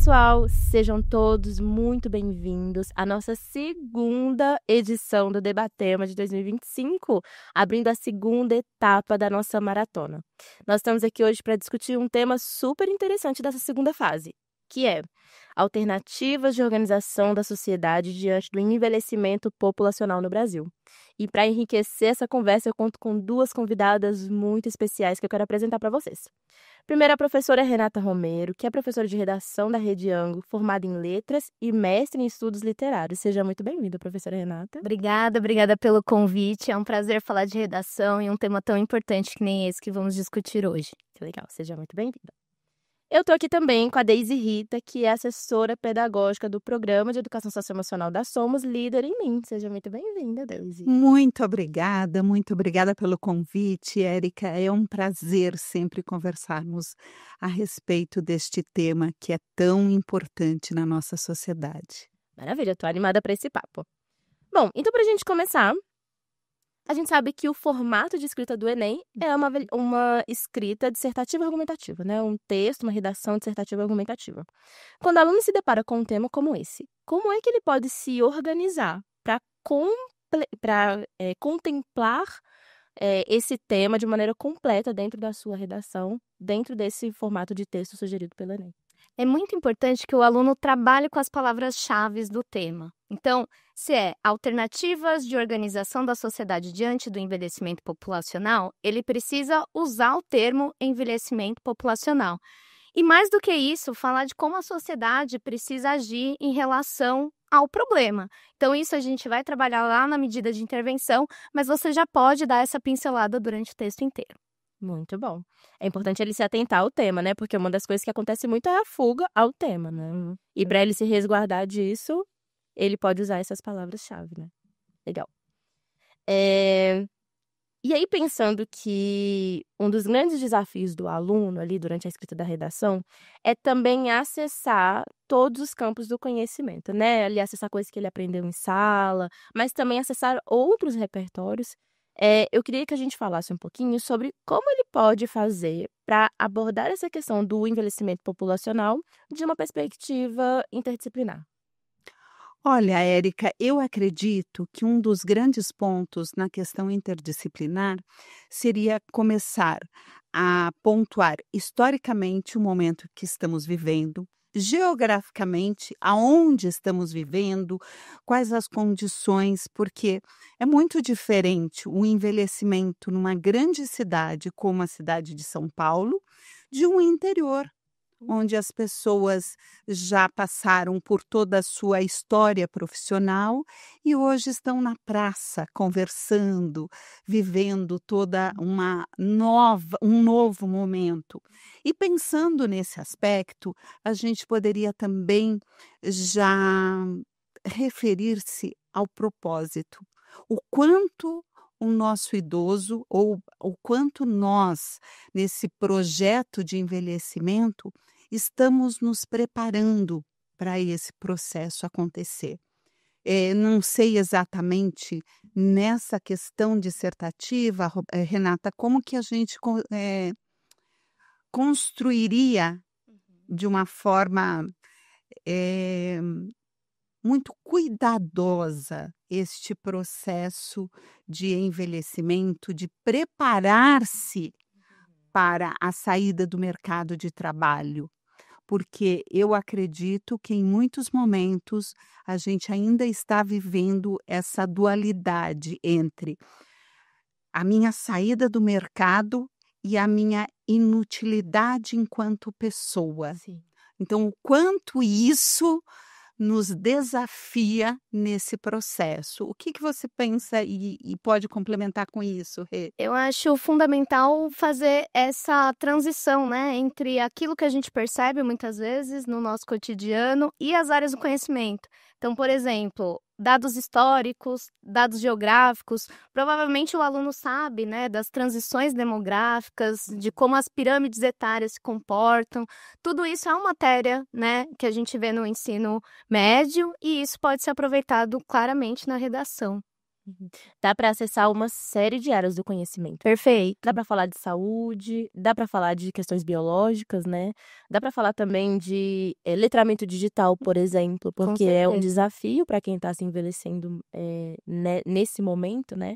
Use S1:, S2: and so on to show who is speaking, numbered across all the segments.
S1: pessoal, sejam todos muito bem-vindos à nossa segunda edição do Debatema de 2025, abrindo a segunda etapa da nossa maratona. Nós estamos aqui hoje para discutir um tema super interessante dessa segunda fase, que é alternativas de organização da sociedade diante do envelhecimento populacional no Brasil. E para enriquecer essa conversa, eu conto com duas convidadas muito especiais que eu quero apresentar para vocês. Primeiro, a professora Renata Romero, que é professora de redação da Rede Anglo, formada em letras e mestre em estudos literários. Seja muito bem-vinda, professora Renata.
S2: Obrigada pelo convite. É um prazer falar de redação e um tema tão importante que nem esse que vamos discutir hoje.
S1: Que legal, seja muito bem-vinda. Eu estou aqui também com a Deise Rita, que é assessora pedagógica do Programa de Educação Socioemocional da Somos, Líder em Mim. Seja muito bem-vinda, Deise.
S3: Muito obrigada pelo convite, Érica. É um prazer sempre conversarmos a respeito deste tema que é tão importante na nossa sociedade.
S1: Maravilha, estou animada para esse papo. Bom, então para a gente começar, a gente sabe que o formato de escrita do Enem é uma escrita dissertativa argumentativa, né? Um texto, uma redação dissertativa argumentativa. Quando o aluno se depara com um tema como esse, como é que ele pode se organizar para contemplar esse tema de maneira completa dentro da sua redação, dentro desse formato de texto sugerido pelo Enem?
S2: É muito importante que o aluno trabalhe com as palavras-chave do tema. Então, se é alternativas de organização da sociedade diante do envelhecimento populacional, ele precisa usar o termo envelhecimento populacional. E mais do que isso, falar de como a sociedade precisa agir em relação ao problema. Então, isso a gente vai trabalhar lá na medida de intervenção, mas você já pode dar essa pincelada durante o texto inteiro.
S1: Muito bom. É importante ele se atentar ao tema, né? Porque uma das coisas que acontece muito é a fuga ao tema, né? E para ele se resguardar disso, ele pode usar essas palavras-chave, né? Legal. E aí, pensando que um dos grandes desafios do aluno ali durante a escrita da redação é também acessar todos os campos do conhecimento, né? Ali acessar coisas que ele aprendeu em sala, mas também acessar outros repertórios. Eu queria que a gente falasse um pouquinho sobre como ele pode fazer para abordar essa questão do envelhecimento populacional de uma perspectiva interdisciplinar.
S3: Olha, Érica, eu acredito que um dos grandes pontos na questão interdisciplinar seria começar a pontuar historicamente o momento que estamos vivendo, geograficamente aonde estamos vivendo, quais as condições, porque é muito diferente o envelhecimento numa grande cidade como a cidade de São Paulo, de um interior, onde as pessoas já passaram por toda a sua história profissional e hoje estão na praça conversando, vivendo toda um novo momento. E pensando nesse aspecto, a gente poderia também já referir-se ao propósito. O quanto o nosso idoso ou o quanto nós, nesse projeto de envelhecimento, estamos nos preparando para esse processo acontecer. Não sei exatamente nessa questão dissertativa, Renata, como que a gente construiria de uma forma muito cuidadosa este processo de envelhecimento, de preparar-se para a saída do mercado de trabalho. Porque eu acredito que em muitos momentos a gente ainda está vivendo essa dualidade entre a minha saída do mercado e a minha inutilidade enquanto pessoa.
S1: Sim.
S3: Então, o quanto isso nos desafia nesse processo. O que você pensa e pode complementar com isso, Rê?
S2: Eu acho fundamental fazer essa transição, né, entre aquilo que a gente percebe muitas vezes no nosso cotidiano e as áreas do conhecimento. Então, por exemplo, dados históricos, dados geográficos, provavelmente o aluno sabe, né, das transições demográficas, de como as pirâmides etárias se comportam. Tudo isso é uma matéria, né, que a gente vê no ensino médio e isso pode ser aproveitado claramente na redação.
S1: Dá para acessar uma série de áreas do conhecimento.
S2: Perfeito.
S1: Dá para falar de saúde, dá para falar de questões biológicas, né? Dá para falar também de letramento digital, por exemplo,
S2: Com
S1: porque é um
S2: certeza.
S1: desafio para quem está se envelhecendo nesse momento, né?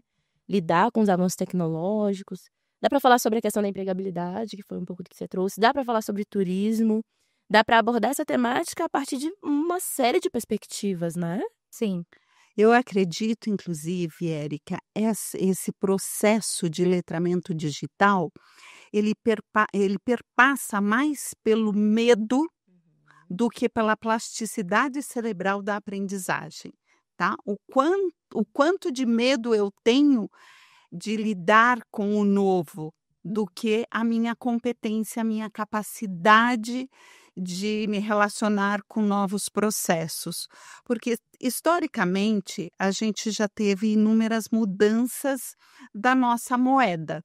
S1: Lidar com os avanços tecnológicos. Dá para falar sobre a questão da empregabilidade, que foi um pouco do que você trouxe. Dá para falar sobre turismo. Dá para abordar essa temática a partir de uma série de perspectivas, né?
S2: Sim.
S3: Eu acredito, inclusive, Érica, esse processo de letramento digital, ele perpassa mais pelo medo do que pela plasticidade cerebral da aprendizagem, tá? O quanto de medo eu tenho de lidar com o novo, do que a minha competência, a minha capacidade de me relacionar com novos processos. Porque, historicamente, a gente já teve inúmeras mudanças da nossa moeda.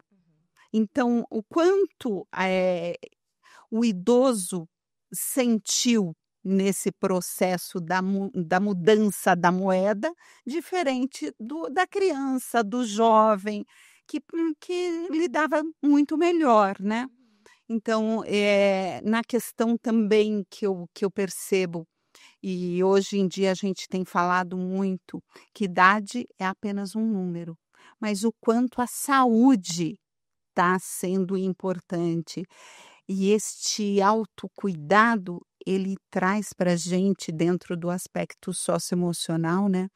S3: Então, o quanto o idoso sentiu nesse processo da mudança da moeda, diferente da criança, do jovem, que lidava muito melhor, né? Então, na questão também que eu percebo, e hoje em dia a gente tem falado muito, que idade é apenas um número, mas o quanto a saúde está sendo importante. E este autocuidado, ele traz para a gente, dentro do aspecto socioemocional, né,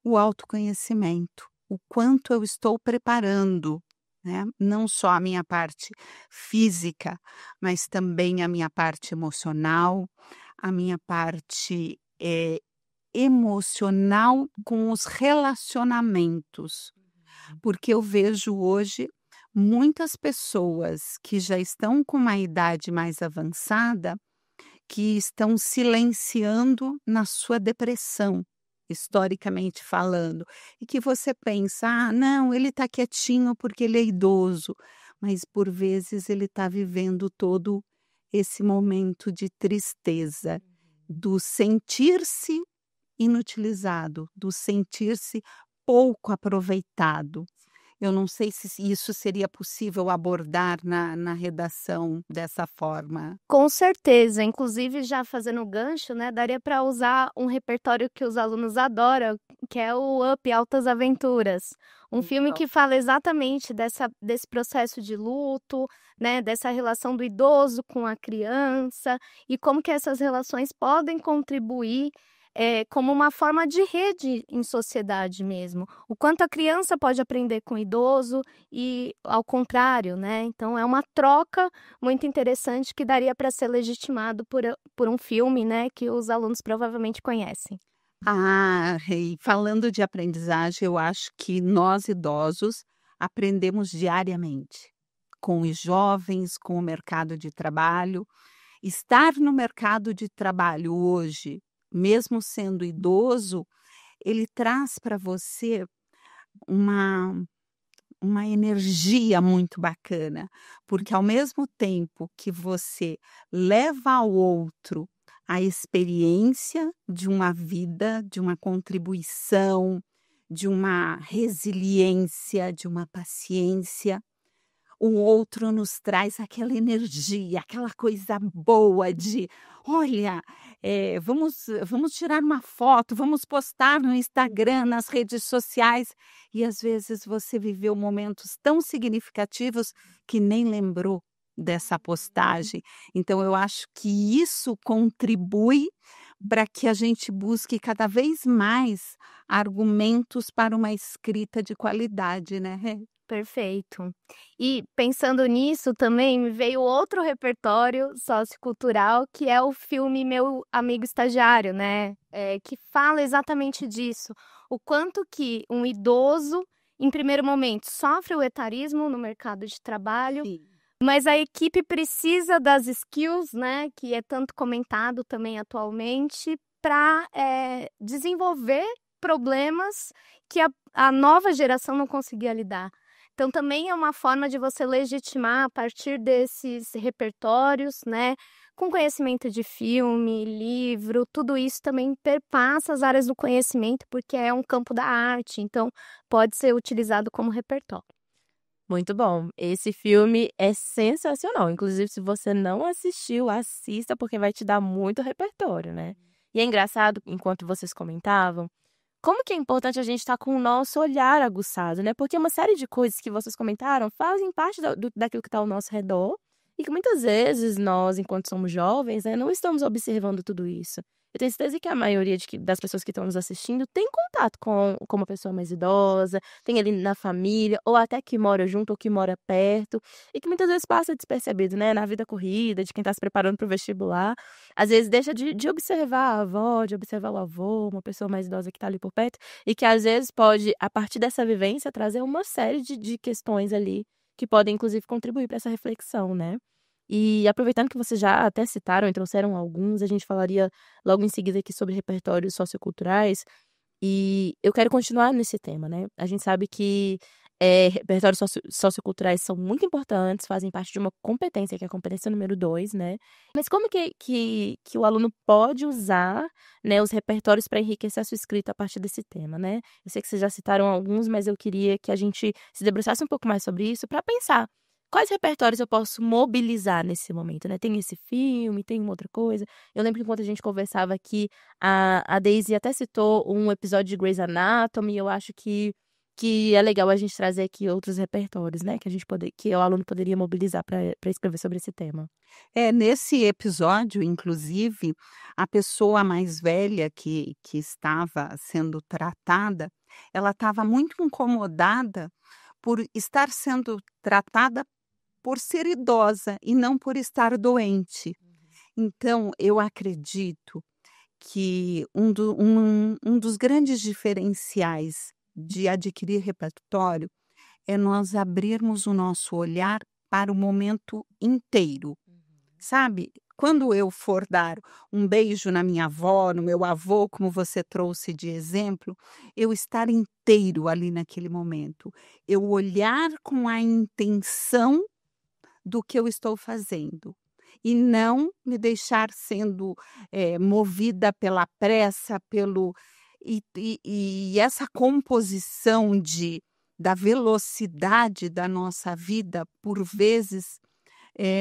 S3: o autoconhecimento. O quanto eu estou preparando, né, não só a minha parte física, mas também a minha parte emocional, a minha parte emocional com os relacionamentos. Porque eu vejo hoje muitas pessoas que já estão com uma idade mais avançada, que estão silenciando na sua depressão, historicamente falando, e que você pensa: "Ah, não, ele está quietinho porque ele é idoso", mas por vezes ele está vivendo todo esse momento de tristeza, do sentir-se inutilizado, do sentir-se pouco aproveitado. Eu não sei se isso seria possível abordar na redação dessa forma.
S2: Com certeza, inclusive já fazendo gancho, né, daria para usar um repertório que os alunos adoram, que é o Up Altas Aventuras. Um filme que fala exatamente desse processo de luto, né, dessa relação do idoso com a criança e como que essas relações podem contribuir como uma forma de rede em sociedade mesmo. O quanto a criança pode aprender com o idoso e ao contrário, né? Então é uma troca muito interessante que daria para ser legitimado por um filme, né, que os alunos provavelmente conhecem.
S3: E falando de aprendizagem, eu acho que nós idosos aprendemos diariamente com os jovens, com o mercado de trabalho. Estar no mercado de trabalho hoje, mesmo sendo idoso, ele traz para você uma uma energia muito bacana, porque ao mesmo tempo que você leva ao outro a experiência de uma vida, de uma contribuição, de uma resiliência, de uma paciência, o outro nos traz aquela energia, aquela coisa boa de: "Olha, vamos tirar uma foto, vamos postar no Instagram, nas redes sociais", e às vezes você viveu momentos tão significativos que nem lembrou dessa postagem. Então eu acho que isso contribui para que a gente busque cada vez mais argumentos para uma escrita de qualidade, né.
S2: Perfeito. E pensando nisso também me veio outro repertório sociocultural, que é o filme Meu Amigo Estagiário, né, que fala exatamente disso, o quanto que um idoso, em primeiro momento, sofre o etarismo no mercado de trabalho,
S3: Sim.
S2: mas a equipe precisa das skills, né, que é tanto comentado também atualmente, para desenvolver problemas que a nova geração não conseguia lidar. Então também é uma forma de você legitimar a partir desses repertórios, né, com conhecimento de filme, livro, tudo isso também perpassa as áreas do conhecimento, porque é um campo da arte, então pode ser utilizado como repertório.
S1: Muito bom. Esse filme é sensacional. Inclusive, se você não assistiu, assista, porque vai te dar muito repertório, né? E é engraçado, enquanto vocês comentavam, como que é importante a gente estar com o nosso olhar aguçado, né? Porque uma série de coisas que vocês comentaram fazem parte daquilo que está ao nosso redor e que muitas vezes nós, enquanto somos jovens, né, não estamos observando tudo isso. Eu tenho certeza que a maioria das pessoas que estão nos assistindo tem contato com uma pessoa mais idosa, tem ali na família, ou até que mora junto ou que mora perto, e que muitas vezes passa despercebido, né? Na vida corrida, de quem está se preparando para o vestibular. Às vezes deixa de observar a avó, de observar o avô, uma pessoa mais idosa que está ali por perto, e que às vezes pode, a partir dessa vivência, trazer uma série de questões ali que podem, inclusive, contribuir para essa reflexão, né? E aproveitando que vocês já até citaram e trouxeram alguns, a gente falaria logo em seguida aqui sobre repertórios socioculturais. E eu quero continuar nesse tema, né? A gente sabe que repertórios socioculturais são muito importantes, fazem parte de uma competência, que é a competência número 2, né? Mas como que o aluno pode usar, né, os repertórios para enriquecer a sua escrita a partir desse tema, né? Eu sei que vocês já citaram alguns, mas eu queria que a gente se debruçasse um pouco mais sobre isso para pensar. Quais repertórios eu posso mobilizar nesse momento, né? Tem esse filme, tem uma outra coisa. Eu lembro que enquanto a gente conversava aqui, a Daisy até citou um episódio de Grey's Anatomy. Eu acho que é legal a gente trazer aqui outros repertórios, né? Que o aluno poderia mobilizar para escrever sobre esse tema.
S3: Nesse episódio, inclusive, a pessoa mais velha que estava sendo tratada, ela estava muito incomodada por estar sendo tratada por ser idosa e não por estar doente. Então, eu acredito que um dos grandes diferenciais de adquirir repertório é nós abrirmos o nosso olhar para o momento inteiro, sabe? Quando eu for dar um beijo na minha avó, no meu avô, como você trouxe de exemplo, eu estar inteiro ali naquele momento. Eu olhar com a intenção do que eu estou fazendo e não me deixar sendo movida pela pressa, e essa composição da velocidade da nossa vida, por vezes,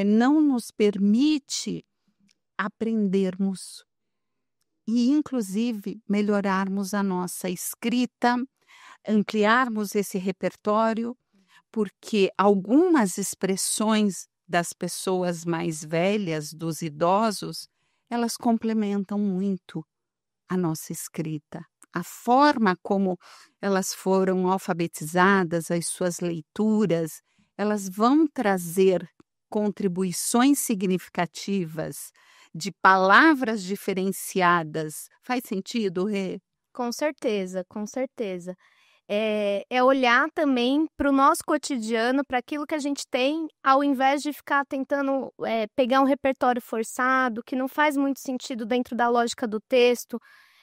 S3: não nos permite aprendermos e, inclusive, melhorarmos a nossa escrita, ampliarmos esse repertório, porque algumas expressões das pessoas mais velhas, dos idosos, elas complementam muito a nossa escrita. A forma como elas foram alfabetizadas, as suas leituras, elas vão trazer contribuições significativas de palavras diferenciadas. Faz sentido, Rê?
S2: Com certeza, com certeza. É olhar também para o nosso cotidiano, para aquilo que a gente tem, ao invés de ficar tentando pegar um repertório forçado, que não faz muito sentido dentro da lógica do texto.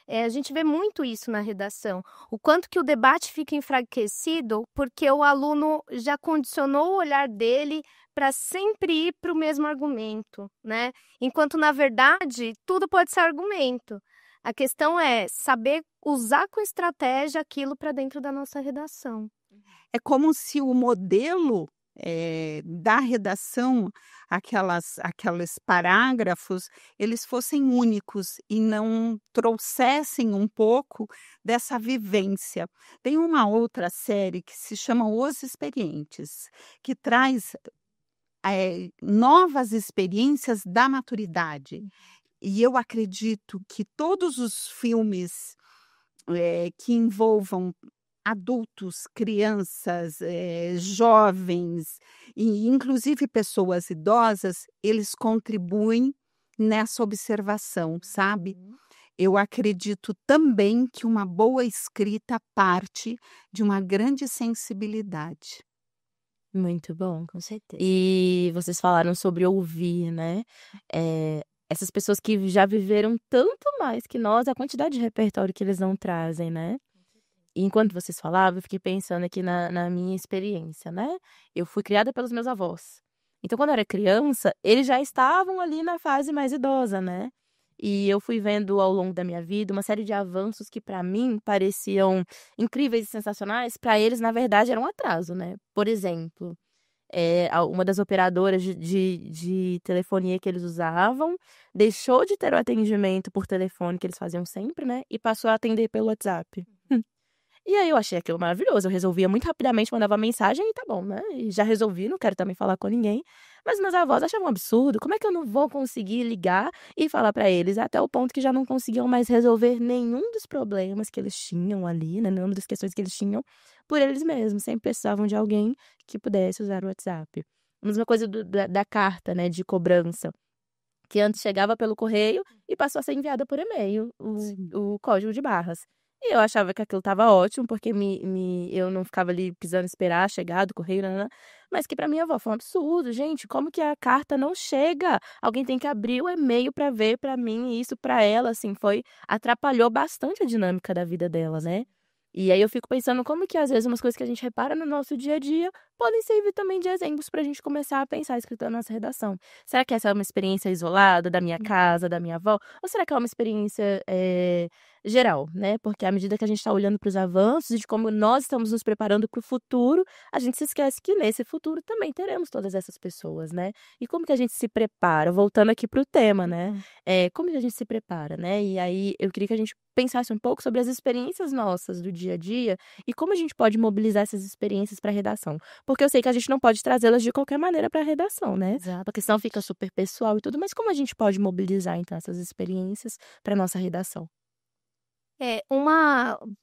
S2: A gente vê muito isso na redação. O quanto que o debate fica enfraquecido porque o aluno já condicionou o olhar dele para sempre ir para o mesmo argumento, né? Enquanto, na verdade, tudo pode ser argumento. A questão é saber usar com estratégia aquilo para dentro da nossa redação.
S3: É como se o modelo da redação, aqueles parágrafos, eles fossem únicos e não trouxessem um pouco dessa vivência. Tem uma outra série que se chama Os Experientes, que traz novas experiências da maturidade. E eu acredito que todos os filmes que envolvam adultos, crianças, jovens e inclusive pessoas idosas, eles contribuem nessa observação, sabe? Eu acredito também que uma boa escrita parte de uma grande sensibilidade.
S1: Muito bom.
S2: Com certeza.
S1: E vocês falaram sobre ouvir, né? Essas pessoas que já viveram tanto mais que nós, a quantidade de repertório que eles não trazem, né? E enquanto vocês falavam, eu fiquei pensando aqui na minha experiência, né? Eu fui criada pelos meus avós. Então, quando eu era criança, eles já estavam ali na fase mais idosa, né? E eu fui vendo ao longo da minha vida uma série de avanços que para mim pareciam incríveis e sensacionais, para eles, na verdade, era um atraso, né? Por exemplo, uma das operadoras de telefonia que eles usavam deixou de ter o atendimento por telefone que eles faziam sempre, né? E passou a atender pelo WhatsApp. E aí eu achei aquilo maravilhoso, eu resolvia muito rapidamente, mandava mensagem e tá bom, né, e já resolvi, não quero também falar com ninguém. Mas meus avós achavam um absurdo, como é que eu não vou conseguir ligar e falar pra eles? Até o ponto que já não conseguiam mais resolver nenhum dos problemas que eles tinham ali, né, nenhuma das questões que eles tinham, por eles mesmos, sempre precisavam de alguém que pudesse usar o WhatsApp. A mesma coisa da carta, né, de cobrança, que antes chegava pelo correio e passou a ser enviada por e-mail,
S3: Sim.
S1: o código de barras. E eu achava que aquilo estava ótimo, porque eu não ficava ali precisando esperar chegar do correio, nanã, mas que para minha avó foi um absurdo, gente, como que a carta não chega? Alguém tem que abrir o e-mail para ver para mim, e isso para ela, assim, atrapalhou bastante a dinâmica da vida dela, né? E aí eu fico pensando como que às vezes umas coisas que a gente repara no nosso dia a dia podem servir também de exemplos para a gente começar a pensar escrita na nossa redação. Será que essa é uma experiência isolada da minha casa, da minha avó? Ou será que é uma experiência geral, né? Porque à medida que a gente está olhando para os avanços e de como nós estamos nos preparando para o futuro, a gente se esquece que nesse futuro também teremos todas essas pessoas, né? E como que a gente se prepara? Voltando aqui para o tema, né? Como que a gente se prepara, né? E aí eu queria que a gente pensasse um pouco sobre as experiências nossas do dia a dia e como a gente pode mobilizar essas experiências para a redação. Porque eu sei que a gente não pode trazê-las de qualquer maneira para a redação, né? Porque senão fica super pessoal e tudo, mas como a gente pode mobilizar, então, essas experiências para nossa redação?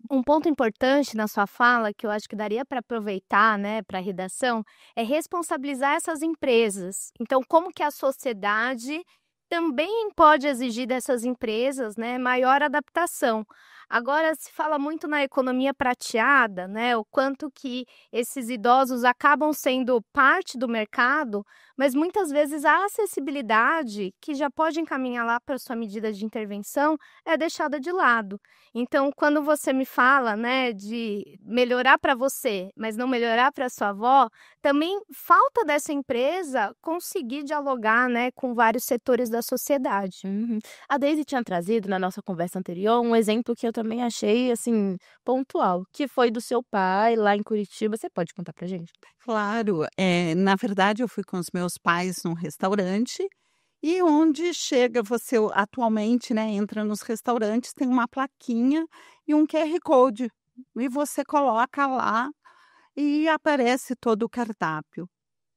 S2: Um ponto importante na sua fala, que eu acho que daria para aproveitar, né, para a redação, é responsabilizar essas empresas. Então, como que a sociedade também pode exigir dessas empresas, né, maior adaptação. Agora se fala muito na economia prateada, né, o quanto que esses idosos acabam sendo parte do mercado, mas muitas vezes a acessibilidade, que já pode encaminhar lá para sua medida de intervenção, é deixada de lado. Então, quando você me fala, né, de melhorar para você, mas não melhorar para sua avó, também falta dessa empresa conseguir dialogar, né, com vários setores da sociedade.
S1: Uhum. A Daisy tinha trazido na nossa conversa anterior um exemplo que eu também achei, assim, pontual, que foi do seu pai lá em Curitiba. Você pode contar pra gente?
S3: Claro, na verdade eu fui com os meus pais num restaurante e onde chega você atualmente, né, entra nos restaurantes, tem uma plaquinha e um QR Code, e você coloca lá e aparece todo o cardápio.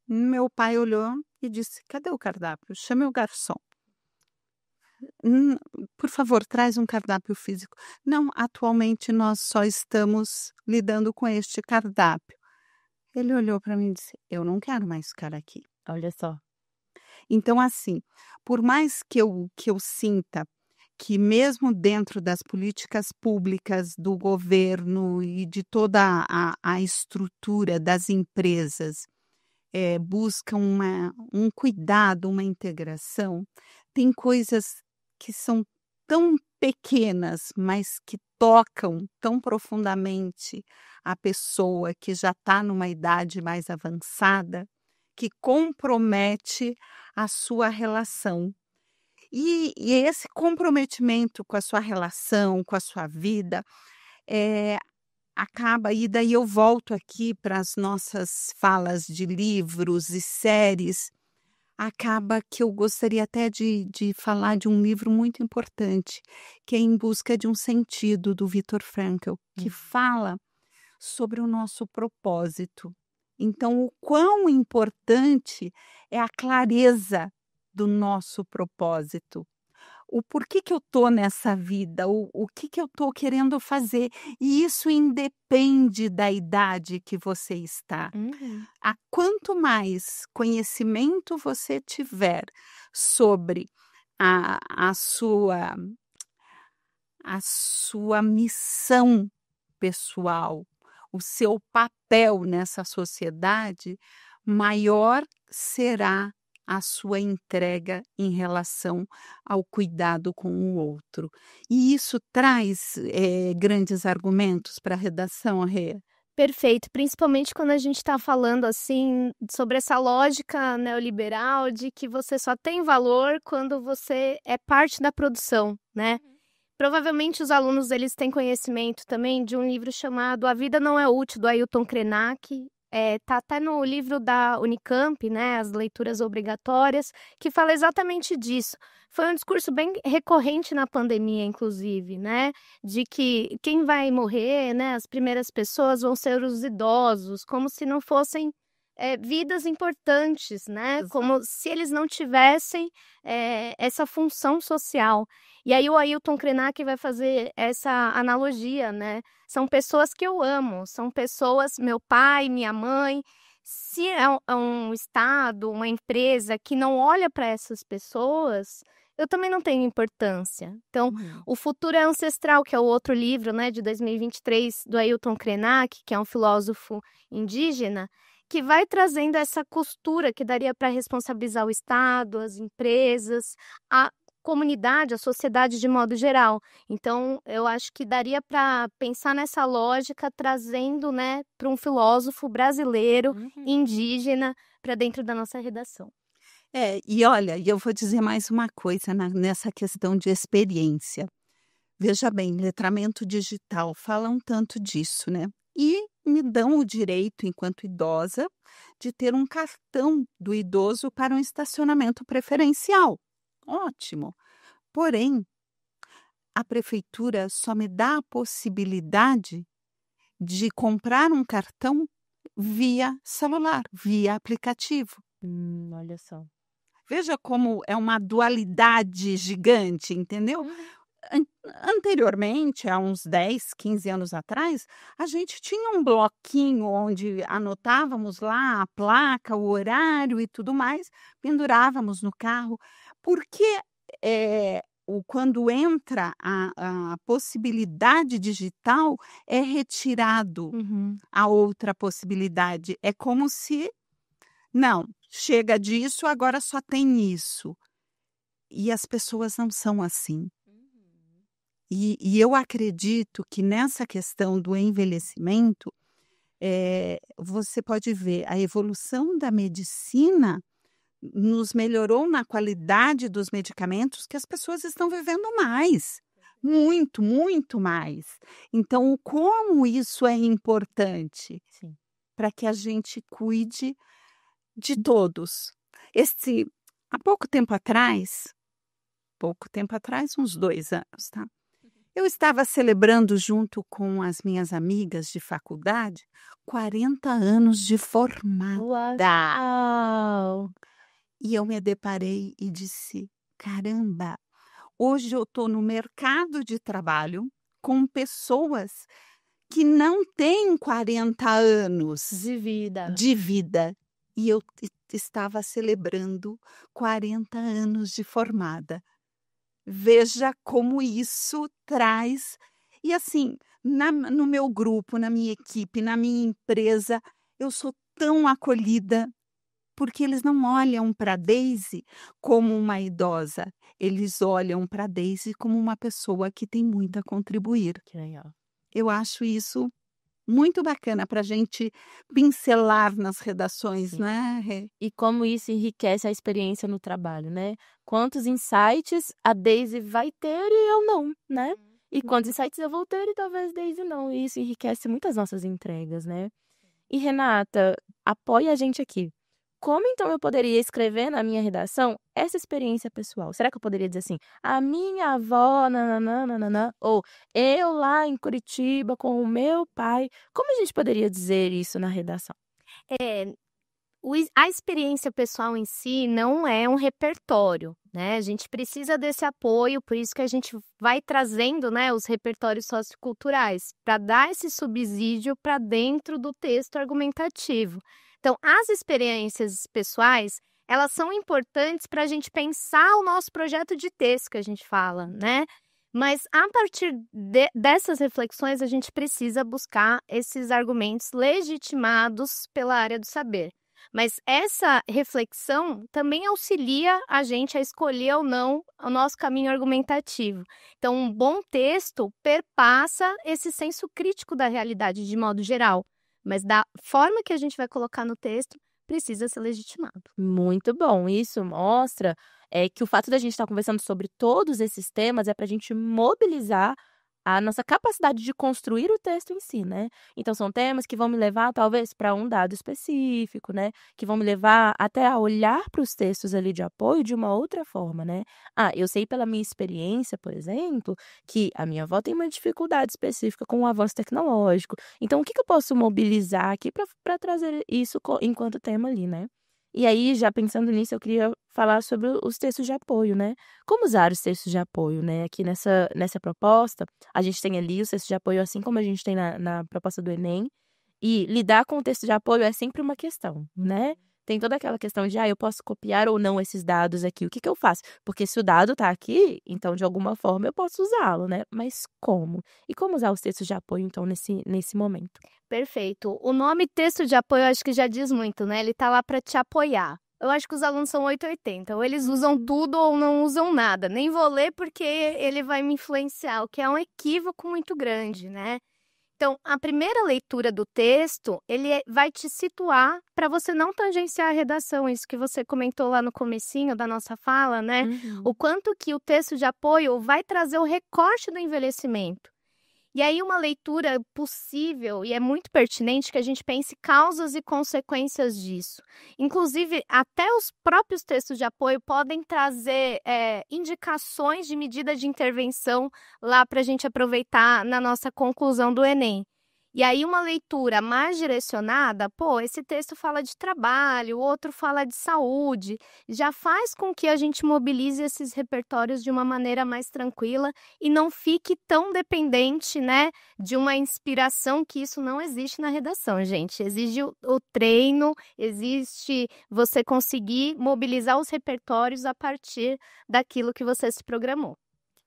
S3: Meu pai olhou e disse: "Cadê o cardápio? Chame o garçom". Por favor, traz um cardápio físico". "Não, atualmente nós só estamos lidando com este cardápio". Ele olhou para mim e disse: "Eu não quero mais ficar aqui".
S1: Olha só.
S3: Então, assim, por mais que eu sinta que mesmo dentro das políticas públicas do governo e de toda a estrutura das empresas, busca um cuidado, uma integração, tem coisas que são tão pequenas, mas que tocam tão profundamente a pessoa que já está numa idade mais avançada, que compromete a sua relação. E esse comprometimento com a sua relação, com a sua vida, eh, acaba e daí eu volto aqui para as nossas falas de livros e séries, acaba que eu gostaria até de falar de um livro muito importante, que é Em Busca de um Sentido, do Viktor Frankl, que fala sobre o nosso propósito. Então, o quão importante é a clareza do nosso propósito. O porquê que eu estou nessa vida, o que eu estou querendo fazer, e isso independe da idade que você está.
S1: Uhum.
S3: Quanto mais conhecimento você tiver sobre a sua missão pessoal, o seu papel nessa sociedade, maior será a sua entrega em relação ao cuidado com o outro. E isso traz, grandes argumentos para a redação, Rê?
S2: Perfeito, principalmente quando a gente está falando assim sobre essa lógica neoliberal de que você só tem valor quando você é parte da produção, né? Provavelmente os alunos eles têm conhecimento também de um livro chamado A Vida Não é Útil, do Ailton Krenak. Tá até no livro da Unicamp, né, as leituras obrigatórias, que fala exatamente disso. Foi um discurso bem recorrente na pandemia, inclusive, né, de que quem vai morrer, né, as primeiras pessoas vão ser os idosos, como se não fossem vidas importantes, né,
S3: Exato.
S2: como se eles não tivessem essa função social. E aí o Ailton Krenak vai fazer essa analogia, né? São pessoas que eu amo, são pessoas, meu pai, minha mãe. Se é um estado, uma empresa que não olha para essas pessoas, eu também não tenho importância. Então, O Futuro é Ancestral, que é o outro livro, né, de 2023, do Ailton Krenak, que é um filósofo indígena, que vai trazendo essa costura que daria para responsabilizar o Estado, as empresas, a comunidade, a sociedade de modo geral. Então, eu acho que daria para pensar nessa lógica, trazendo, né, para um filósofo brasileiro, indígena, para dentro da nossa redação.
S3: E olha, e eu vou dizer mais uma coisa nessa questão de experiência. Veja bem, letramento digital fala um tanto disso, né? E me dão o direito, enquanto idosa, de ter um cartão do idoso para um estacionamento preferencial. Ótimo. Porém, a prefeitura só me dá a possibilidade de comprar um cartão via celular, via aplicativo.
S1: Olha só.
S3: Veja como é uma dualidade gigante, entendeu? Anteriormente, há uns 10, 15 anos atrás, a gente tinha um bloquinho onde anotávamos lá a placa, o horário e tudo mais, pendurávamos no carro, porque quando entra a possibilidade digital, é retirado a outra possibilidade. É como se, não, chega disso, agora só tem isso. E as pessoas não são assim. E eu acredito que nessa questão do envelhecimento, você pode ver a evolução da medicina nos melhorou na qualidade dos medicamentos que as pessoas estão vivendo mais. Muito, muito mais. Então, como isso é importante para que a gente cuide de todos. Há pouco tempo atrás, uns 2 anos, tá? Eu estava celebrando junto com as minhas amigas de faculdade 40 anos de formada.
S1: Uau!
S3: E eu me deparei e disse: caramba, hoje eu estou no mercado de trabalho com pessoas que não têm 40 anos
S1: De vida.
S3: de vida. E eu estava celebrando 40 anos de formada. Veja como isso traz. E assim, no meu grupo, na minha equipe, na minha empresa, eu sou tão acolhida, porque eles não olham para a Daisy como uma idosa, eles olham para a Daisy como uma pessoa que tem muito a contribuir.
S1: Que legal.
S3: Eu acho isso muito bacana para a gente pincelar nas redações, né?
S1: E como isso enriquece a experiência no trabalho, né? Quantos insights a Daisy vai ter e eu não, né? E quantos insights eu vou ter e talvez Daisy não. E isso enriquece muito as nossas entregas, né? E Renata, apoia a gente aqui. Como então eu poderia escrever na minha redação essa experiência pessoal? Será que eu poderia dizer assim, a minha avó, nananana, ou eu lá em Curitiba com o meu pai? Como a gente poderia dizer isso na redação?
S2: A experiência pessoal em si não é um repertório, né? A gente precisa desse apoio, por isso que a gente vai trazendo, né, os repertórios socioculturais, para dar esse subsídio para dentro do texto argumentativo. Então, as experiências pessoais, elas são importantes para a gente pensar o nosso projeto de texto que a gente fala, né? Mas a partir dessas reflexões, a gente precisa buscar esses argumentos legitimados pela área do saber. Mas essa reflexão também auxilia a gente a escolher ou não o nosso caminho argumentativo. Então, um bom texto perpassa esse senso crítico da realidade de modo geral. mas da forma que a gente vai colocar no texto, precisa ser legitimado.
S1: Muito bom. Isso mostra que o fato da gente estar conversando sobre todos esses temas é para a gente mobilizar a nossa capacidade de construir o texto em si, né? Então, são temas que vão me levar, talvez, para um dado específico, né? Que vão me levar até a olhar para os textos ali de apoio de uma outra forma, né? Eu sei pela minha experiência, por exemplo, que a minha avó tem uma dificuldade específica com o avanço tecnológico. Então, o que eu posso mobilizar aqui para trazer isso enquanto tema ali, né? E aí, já pensando nisso, eu queria falar sobre os textos de apoio, né? Como usar os textos de apoio, né? Aqui nessa proposta, a gente tem ali os textos de apoio, assim como a gente tem na proposta do Enem. E lidar com o texto de apoio é sempre uma questão, né? Tem toda aquela questão de, eu posso copiar ou não esses dados aqui, o que eu faço? Porque se o dado está aqui, então de alguma forma eu posso usá-lo, né? Mas como? E como usar os textos de apoio, então, nesse momento?
S2: Perfeito. O nome texto de apoio, eu acho que já diz muito, né? Ele tá lá para te apoiar. Eu acho que os alunos são 880, ou eles usam tudo ou não usam nada. Nem vou ler porque ele vai me influenciar, o que é um equívoco muito grande, né? Então, a primeira leitura do texto, vai te situar para você não tangenciar a redação, isso que você comentou lá no comecinho da nossa fala, né? O quanto que o texto de apoio vai trazer o recorte do envelhecimento. E aí uma leitura possível, e é muito pertinente que a gente pense causas e consequências disso. Inclusive, até os próprios textos de apoio podem trazer indicações de medida de intervenção lá para a gente aproveitar na nossa conclusão do Enem. E aí uma leitura mais direcionada, esse texto fala de trabalho, o outro fala de saúde, já faz com que a gente mobilize esses repertórios de uma maneira mais tranquila e não fique tão dependente, né, de uma inspiração, que isso não existe na redação, gente. Exige o treino, existe você conseguir mobilizar os repertórios a partir daquilo que você se programou.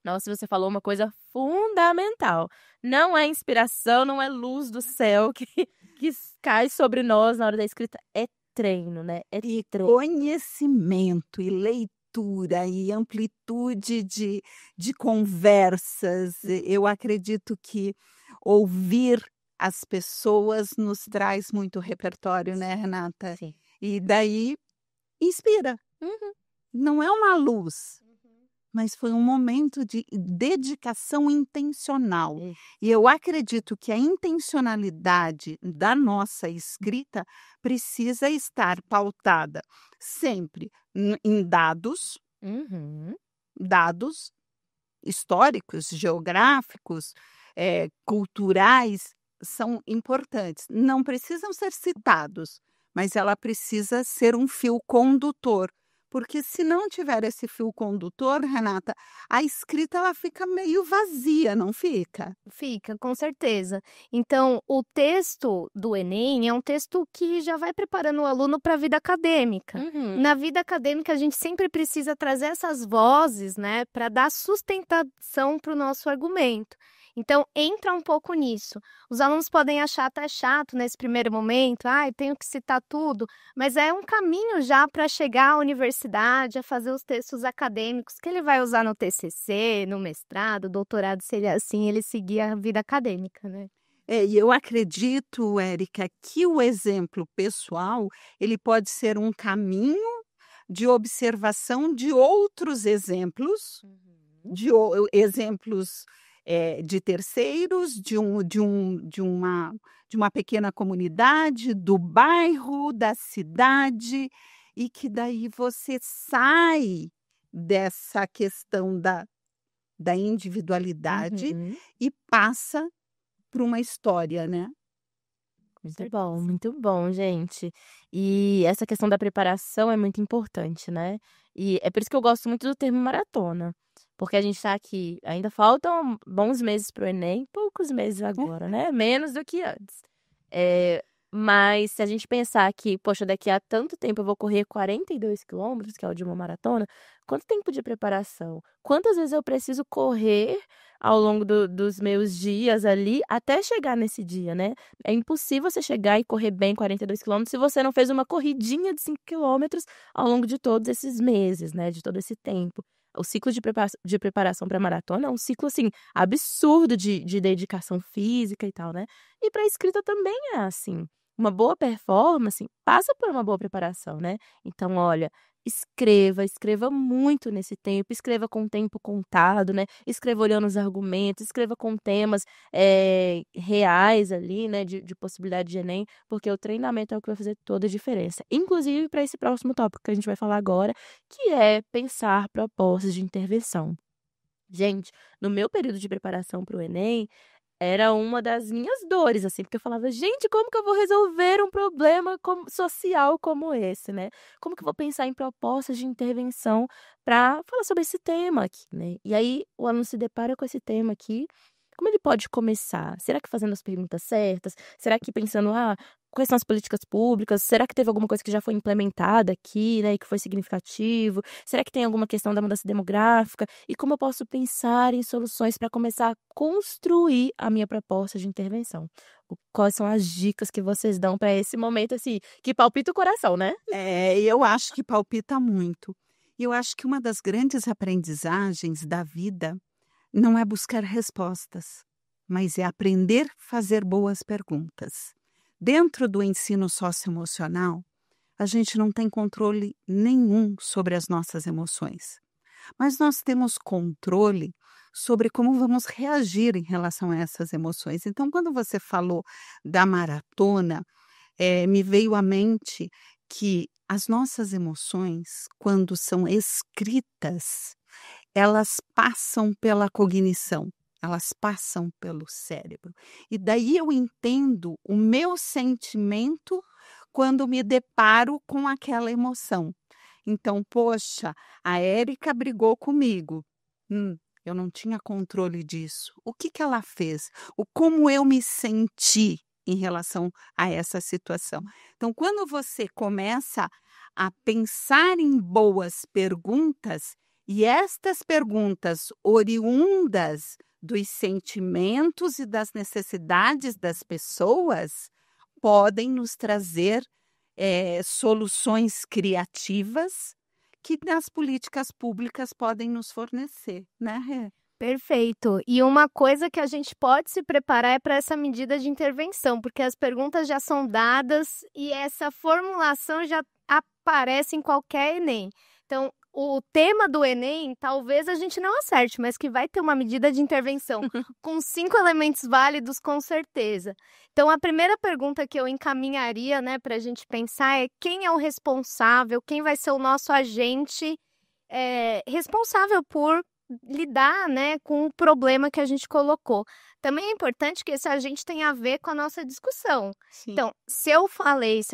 S1: Nossa, você falou uma coisa fundamental. Não é inspiração, não é luz do céu que cai sobre nós na hora da escrita. É treino, né? É treino.
S3: Conhecimento e leitura e amplitude de conversas. Eu acredito que ouvir as pessoas nos traz muito repertório, né, Renata?
S1: Sim.
S3: E daí inspira. Não é uma luz, mas foi um momento de dedicação intencional. E eu acredito que a intencionalidade da nossa escrita precisa estar pautada sempre em dados, dados históricos, geográficos, culturais, são importantes. Não precisam ser citados, mas ela precisa ser um fio condutor. Porque se não tiver esse fio condutor, Renata, a escrita ela fica meio vazia, não fica?
S2: Fica, com certeza. Então, o texto do Enem é um texto que já vai preparando o aluno para a vida acadêmica. Na vida acadêmica, a gente sempre precisa trazer essas vozes, né, para dar sustentação para o nosso argumento. Então, entra um pouco nisso. Os alunos podem achar até chato nesse primeiro momento, eu tenho que citar tudo, mas é um caminho já para chegar à universidade, a fazer os textos acadêmicos que ele vai usar no TCC, no mestrado, doutorado, seria assim, ele seguir a vida acadêmica, né?
S3: E eu acredito, Érica, que o exemplo pessoal, ele pode ser um caminho de observação de outros exemplos, de exemplos de terceiros, de uma pequena comunidade, do bairro, da cidade, e que daí você sai dessa questão da individualidade e passa para uma história, né?
S1: Muito bom, gente. E essa questão da preparação é muito importante, né? E é por isso que eu gosto muito do termo maratona. Porque a gente está aqui, ainda faltam bons meses para o Enem, poucos meses agora, né? Menos do que antes. Mas se a gente pensar que, poxa, daqui a tanto tempo eu vou correr 42 quilômetros, que é o de uma maratona, quanto tempo de preparação? Quantas vezes eu preciso correr ao longo dos meus dias ali até chegar nesse dia, né? É impossível você chegar e correr bem 42 quilômetros se você não fez uma corridinha de 5 quilômetros ao longo de todos esses meses, né? De todo esse tempo. O ciclo de preparação para maratona é um ciclo, assim, absurdo de dedicação física e tal, né? E para escrita também é assim. Uma boa performance passa por uma boa preparação, né? Então, olha, escreva muito nesse tempo, escreva com o tempo contado, né? Escreva olhando os argumentos, escreva com temas reais ali, né? De possibilidade de Enem, porque o treinamento é o que vai fazer toda a diferença. Inclusive para esse próximo tópico que a gente vai falar agora, que é pensar propostas de intervenção. Gente, no meu período de preparação para o Enem, era uma das minhas dores, assim, porque eu falava, gente, como que eu vou resolver um problema social como esse, né? Como que eu vou pensar em propostas de intervenção para falar sobre esse tema aqui, né? E aí o aluno se depara com esse tema aqui, como ele pode começar? Será que fazendo as perguntas certas? Será que pensando, quais são as políticas públicas? Será que teve alguma coisa que já foi implementada aqui, né, e que foi significativo? Será que tem alguma questão da mudança demográfica? E como eu posso pensar em soluções para começar a construir a minha proposta de intervenção? Quais são as dicas que vocês dão para esse momento, assim, que palpita o coração, né?
S3: Eu acho que palpita muito. E eu acho que uma das grandes aprendizagens da vida não é buscar respostas, mas é aprender a fazer boas perguntas. Dentro do ensino socioemocional, a gente não tem controle nenhum sobre as nossas emoções, mas nós temos controle sobre como vamos reagir em relação a essas emoções. Então, quando você falou da maratona, me veio à mente que as nossas emoções, quando são escritas, elas passam pela cognição, elas passam pelo cérebro. E daí eu entendo o meu sentimento quando me deparo com aquela emoção. Então, poxa, a Érica brigou comigo. Eu não tinha controle disso. O que ela fez? Como eu me senti em relação a essa situação? Então, quando você começa a pensar em boas perguntas, e estas perguntas oriundas dos sentimentos e das necessidades das pessoas podem nos trazer soluções criativas que as políticas públicas podem nos fornecer, né, Rê?
S2: Perfeito. E uma coisa que a gente pode se preparar é para essa medida de intervenção, porque as perguntas já são dadas e essa formulação já aparece em qualquer Enem. Então, o tema do Enem, talvez a gente não acerte, mas que vai ter uma medida de intervenção com 5 elementos válidos, com certeza. Então, a primeira pergunta que eu encaminharia, né, para a gente pensar é quem é o responsável, quem vai ser o nosso agente responsável por lidar, né, com o problema que a gente colocou. Também é importante que esse agente tenha a ver com a nossa discussão.
S3: Sim.
S2: Então, se eu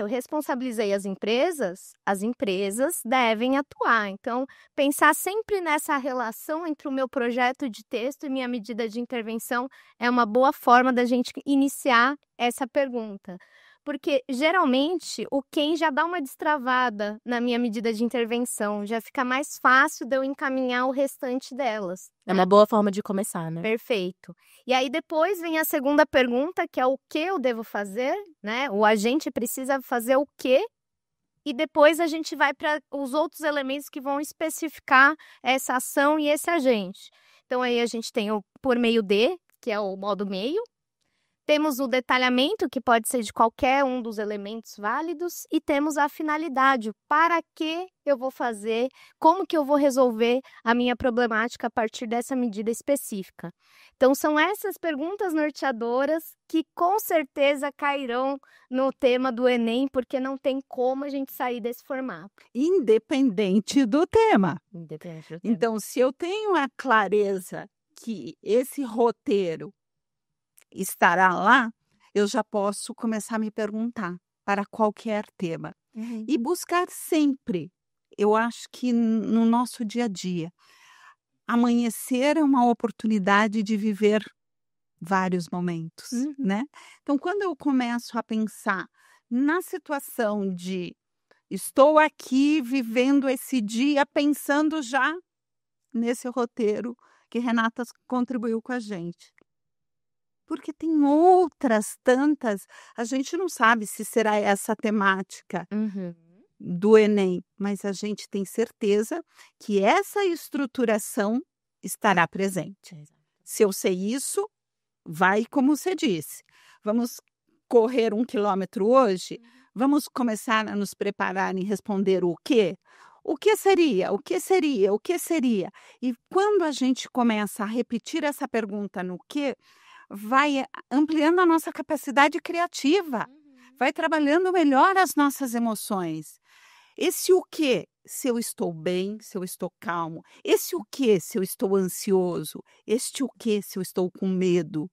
S2: responsabilizei as empresas devem atuar. Então, pensar sempre nessa relação entre o meu projeto de texto e minha medida de intervenção é uma boa forma da gente iniciar essa pergunta. Porque, geralmente, o quem já dá uma destravada na minha medida de intervenção, já fica mais fácil de eu encaminhar o restante delas.
S1: É uma boa forma de começar, né?
S2: Perfeito. E aí depois vem a segunda pergunta, que é o que eu devo fazer, né? O agente precisa fazer o quê? E depois a gente vai para os outros elementos que vão especificar essa ação e esse agente. Então aí a gente tem o por meio de, que é o modo meio. Temos o detalhamento, que pode ser de qualquer um dos elementos válidos, e temos a finalidade, o para que eu vou fazer, como que eu vou resolver a minha problemática a partir dessa medida específica. Então, são essas perguntas norteadoras que com certeza cairão no tema do Enem, porque não tem como a gente sair desse formato.
S3: Independente do tema.
S1: Independente do tema.
S3: Então, se eu tenho a clareza que esse roteiro estará lá, eu já posso começar a me perguntar para qualquer tema. E buscar sempre, eu acho que no nosso dia a dia, amanhecer é uma oportunidade de viver vários momentos, né? Então, quando eu começo a pensar na situação de estou aqui vivendo esse dia, pensando já nesse roteiro que Renata contribuiu com a gente. Porque tem outras tantas, a gente não sabe se será essa temática, do Enem, mas a gente tem certeza que essa estruturação estará presente. Se eu sei isso, vai como você disse. Vamos correr 1 quilômetro hoje? Vamos começar a nos preparar em responder o quê? O que seria? O que seria? O que seria? E quando a gente começa a repetir essa pergunta no quê, vai ampliando a nossa capacidade criativa, vai trabalhando melhor as nossas emoções. Esse o quê? Se eu estou bem, se eu estou calmo. Esse o quê? Se eu estou ansioso. Este o quê? Se eu estou com medo.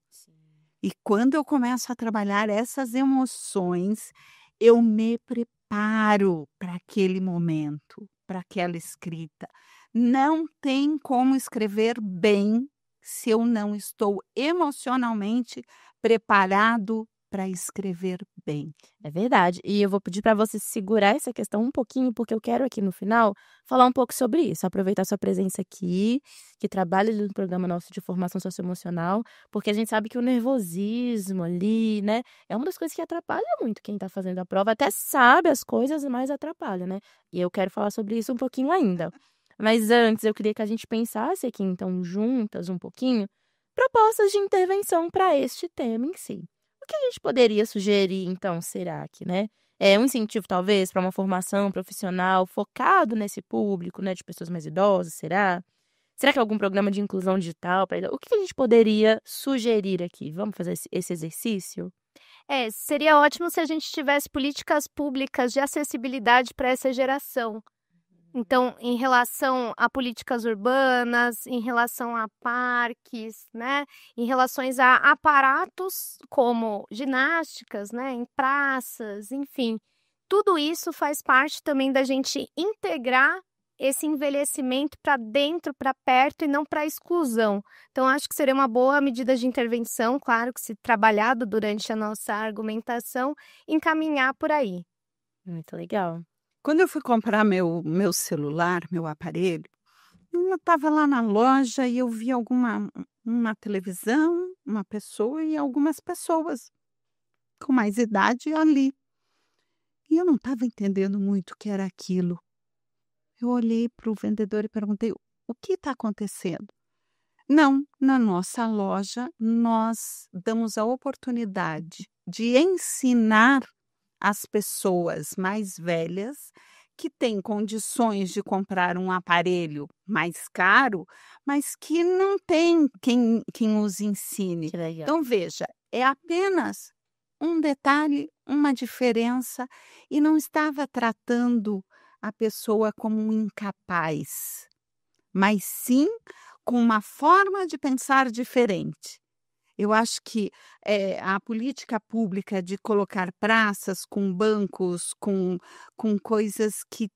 S3: E quando eu começo a trabalhar essas emoções, eu me preparo para aquele momento, para aquela escrita. Não tem como escrever bem se eu não estou emocionalmente preparado para escrever bem.
S1: É verdade. E eu vou pedir para você segurar essa questão um pouquinho, porque eu quero aqui no final falar um pouco sobre isso, aproveitar sua presença aqui, que trabalha ali no programa nosso de formação socioemocional, porque a gente sabe que o nervosismo ali, né, é uma das coisas que atrapalha muito quem está fazendo a prova, até sabe as coisas, mas atrapalha, né? E eu quero falar sobre isso um pouquinho ainda. Mas antes, eu queria que a gente pensasse aqui, então, juntas um pouquinho, propostas de intervenção para este tema em si. O que a gente poderia sugerir, então, será que, né? É um incentivo, talvez, para uma formação profissional focado nesse público, né, de pessoas mais idosas, será? Será que é algum programa de inclusão digital? O que a gente poderia sugerir aqui? Vamos fazer esse exercício?
S2: Seria ótimo se a gente tivesse políticas públicas de acessibilidade para essa geração. Então, em relação a políticas urbanas, em relação a parques, né, em relações a aparatos como ginásticas, né, em praças, enfim. Tudo isso faz parte também da gente integrar esse envelhecimento para dentro, para perto e não para exclusão. Então, acho que seria uma boa medida de intervenção, claro que se trabalhado durante a nossa argumentação, encaminhar por aí.
S1: Muito legal.
S3: Quando eu fui comprar meu celular, meu aparelho, eu estava lá na loja e eu vi uma televisão, uma pessoa e algumas pessoas com mais idade ali. E eu não estava entendendo muito o que era aquilo. Eu olhei para o vendedor e perguntei: o que está acontecendo? Não, na nossa loja nós damos a oportunidade de ensinar as pessoas mais velhas que têm condições de comprar um aparelho mais caro, mas que não tem quem os ensine.
S1: Que legal.
S3: Então, veja, é apenas um detalhe, uma diferença, e não estava tratando a pessoa como um incapaz, mas sim com uma forma de pensar diferente. Eu acho que a política pública de colocar praças com bancos, com coisas que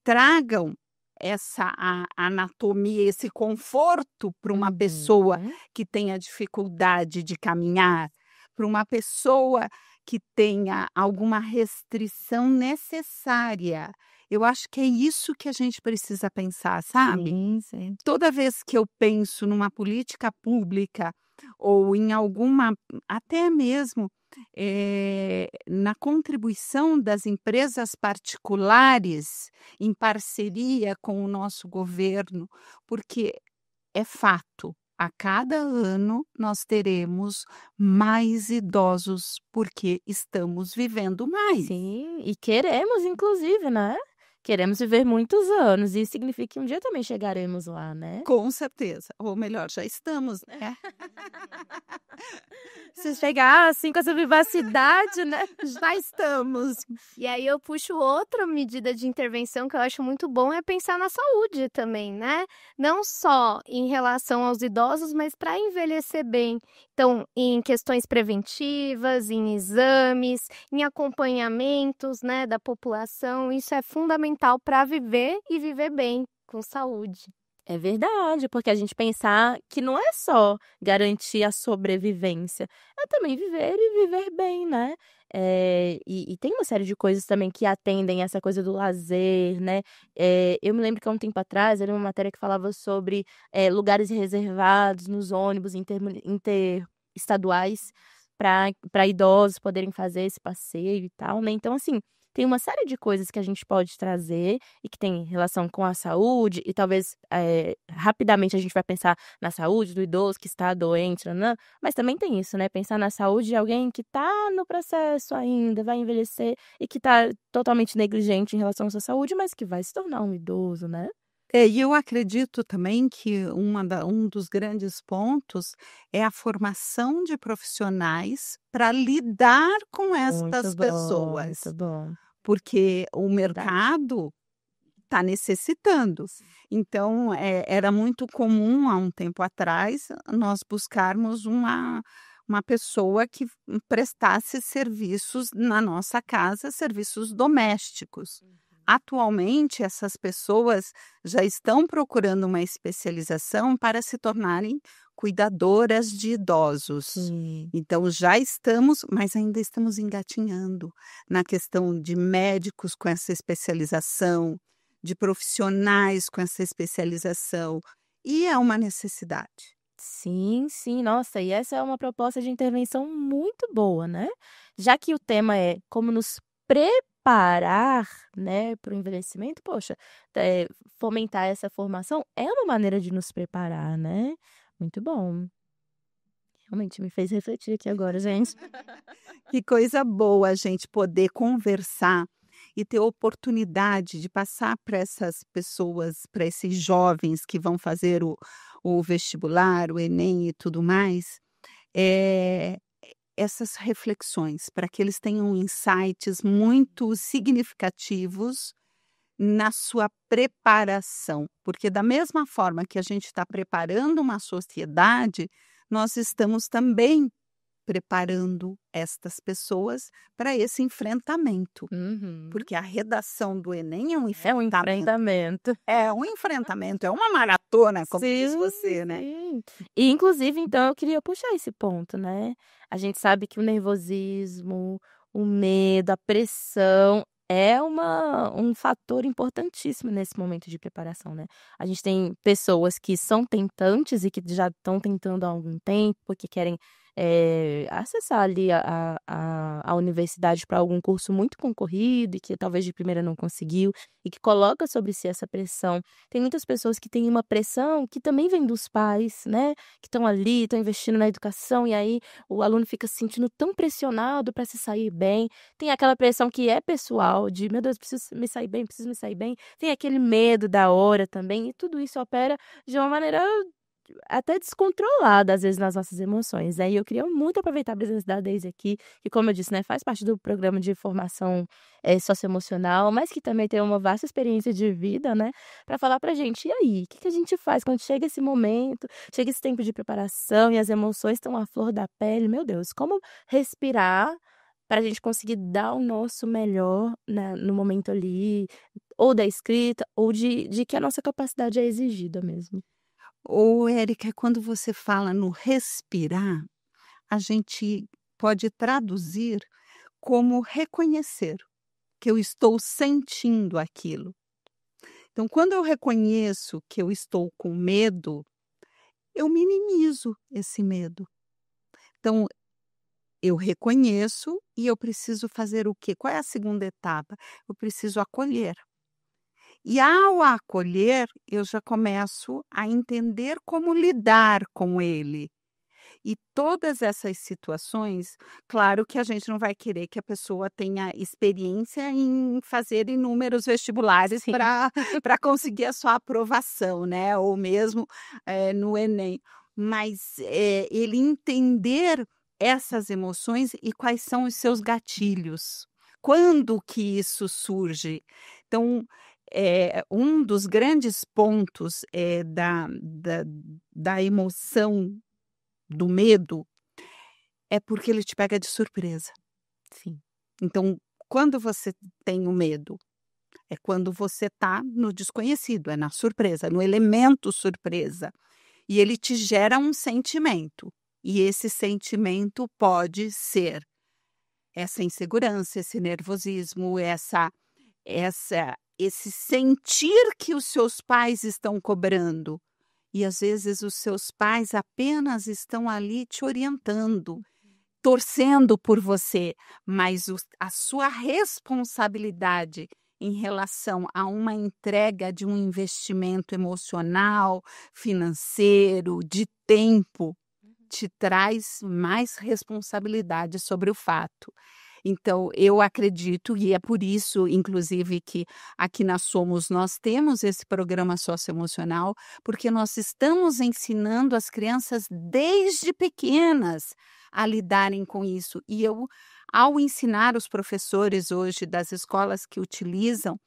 S3: tragam essa anatomia, esse conforto para uma pessoa que tenha dificuldade de caminhar, para uma pessoa que tenha alguma restrição necessária. Eu acho que é isso que a gente precisa pensar, sabe?
S1: Sim.
S3: Toda vez que eu penso numa política pública ou em alguma, até mesmo na contribuição das empresas particulares em parceria com o nosso governo, porque é fato, a cada ano nós teremos mais idosos porque estamos vivendo mais.
S1: Sim, e queremos, inclusive, né? Queremos viver muitos anos, e isso significa que um dia também chegaremos lá, né?
S3: Com certeza, ou melhor, já estamos, né?
S1: Se chegar assim com essa vivacidade, né?
S3: Já estamos.
S2: E aí eu puxo outra medida de intervenção que eu acho muito bom, é pensar na saúde também, né? Não só em relação aos idosos, mas para envelhecer bem. Então, em questões preventivas, em exames, em acompanhamentos, né, da população, isso é fundamental para viver e viver bem, com saúde.
S1: É verdade, porque a gente pensar que não é só garantir a sobrevivência, é também viver e viver bem, né? E tem uma série de coisas também que atendem essa coisa do lazer, né? Eu me lembro que há um tempo atrás era uma matéria que falava sobre lugares reservados nos ônibus interestaduais para idosos poderem fazer esse passeio e tal, né? Então, assim, tem uma série de coisas que a gente pode trazer e que tem relação com a saúde e talvez, rapidamente a gente vai pensar na saúde do idoso que está doente, nã mas também tem isso, né, pensar na saúde de alguém que está no processo ainda, vai envelhecer e que está totalmente negligente em relação à sua saúde, mas que vai se tornar um idoso, né.
S3: E eu acredito também que um dos grandes pontos é a formação de profissionais para lidar com estas
S1: Muito
S3: pessoas,
S1: bom.
S3: porque o
S1: Verdade.
S3: mercado está necessitando. Então, era muito comum há um tempo atrás nós buscarmos uma pessoa que prestasse serviços na nossa casa, serviços domésticos. Atualmente, essas pessoas já estão procurando uma especialização para se tornarem cuidadoras de idosos.
S1: Sim.
S3: Então, já estamos, mas ainda estamos engatinhando na questão de médicos com essa especialização, de profissionais com essa especialização, e é uma necessidade.
S1: Sim, sim. Nossa, e essa é uma proposta de intervenção muito boa, né. Já que o tema é como nos preparar, né, para o envelhecimento, poxa, fomentar essa formação é uma maneira de nos preparar, né. Muito bom. Realmente me fez refletir aqui agora, gente.
S3: Que coisa boa a gente poder conversar e ter oportunidade de passar para essas pessoas, para esses jovens que vão fazer o vestibular, o Enem e tudo mais, eh, essas reflexões, para que eles tenham insights muito significativos na sua preparação, porque da mesma forma que a gente está preparando uma sociedade, nós estamos também preparando estas pessoas para esse enfrentamento,
S1: Uhum.
S3: porque a redação do Enem é um
S1: É um
S3: enfrentamento,
S1: enfrentamento.
S3: é uma maratona, como diz
S1: Sim,
S3: você, né.
S1: sim. E inclusive, então, eu queria puxar esse ponto, né. A gente sabe que o nervosismo, o medo, a pressão é um fator importantíssimo nesse momento de preparação, né. A gente tem pessoas que são tentantes e que já estão tentando há algum tempo, que querem, acessar ali a universidade para algum curso muito concorrido e que talvez de primeira não conseguiu, e que coloca sobre si essa pressão. Tem muitas pessoas que têm uma pressão que também vem dos pais, né, que estão ali, estão investindo na educação, e aí o aluno fica se sentindo tão pressionado para se sair bem. Tem aquela pressão que é pessoal, de: "Meu Deus, preciso me sair bem, preciso me sair bem". Tem aquele medo da hora também, e tudo isso opera de uma maneira até descontrolada, às vezes, nas nossas emoções, né. E eu queria muito aproveitar a presença da Daisy aqui, que como eu disse, né, faz parte do programa de formação, socioemocional, mas que também tem uma vasta experiência de vida, né, para falar pra gente: "E aí, o que que a gente faz quando chega esse momento, chega esse tempo de preparação e as emoções estão à flor da pele? Meu Deus, como respirar para a gente conseguir dar o nosso melhor, né, no momento ali, ou da escrita ou de que a nossa capacidade é exigida mesmo?"
S3: Ô, Érica, quando você fala no respirar, a gente pode traduzir como reconhecer que eu estou sentindo aquilo. Então, quando eu reconheço que eu estou com medo, eu minimizo esse medo. Então, eu reconheço e eu preciso fazer o quê? Qual é a segunda etapa? Eu preciso acolher. E ao acolher, eu já começo a entender como lidar com ele. E todas essas situações, claro que a gente não vai querer que a pessoa tenha experiência em fazer inúmeros vestibulares
S1: Sim.
S3: para conseguir a sua aprovação, né, ou mesmo, no Enem. Mas, ele entender essas emoções e quais são os seus gatilhos. Quando que isso surge? Então, um dos grandes pontos, da emoção do medo, é porque ele te pega de surpresa.
S1: Sim.
S3: Então, quando você tem o medo, é quando você está no desconhecido, é na surpresa, no elemento surpresa. E ele te gera um sentimento. E esse sentimento pode ser essa insegurança, esse nervosismo, esse sentir que os seus pais estão cobrando. E às vezes os seus pais apenas estão ali te orientando. torcendo por você, mas a sua responsabilidade em relação a uma entrega de um investimento emocional, financeiro, de tempo, te traz mais responsabilidade sobre o fato. Então, eu acredito, e é por isso, inclusive, que aqui na Somos nós temos esse programa socioemocional, porque nós estamos ensinando as crianças desde pequenas a lidarem com isso. E eu, ao ensinar os professores hoje das escolas que utilizam,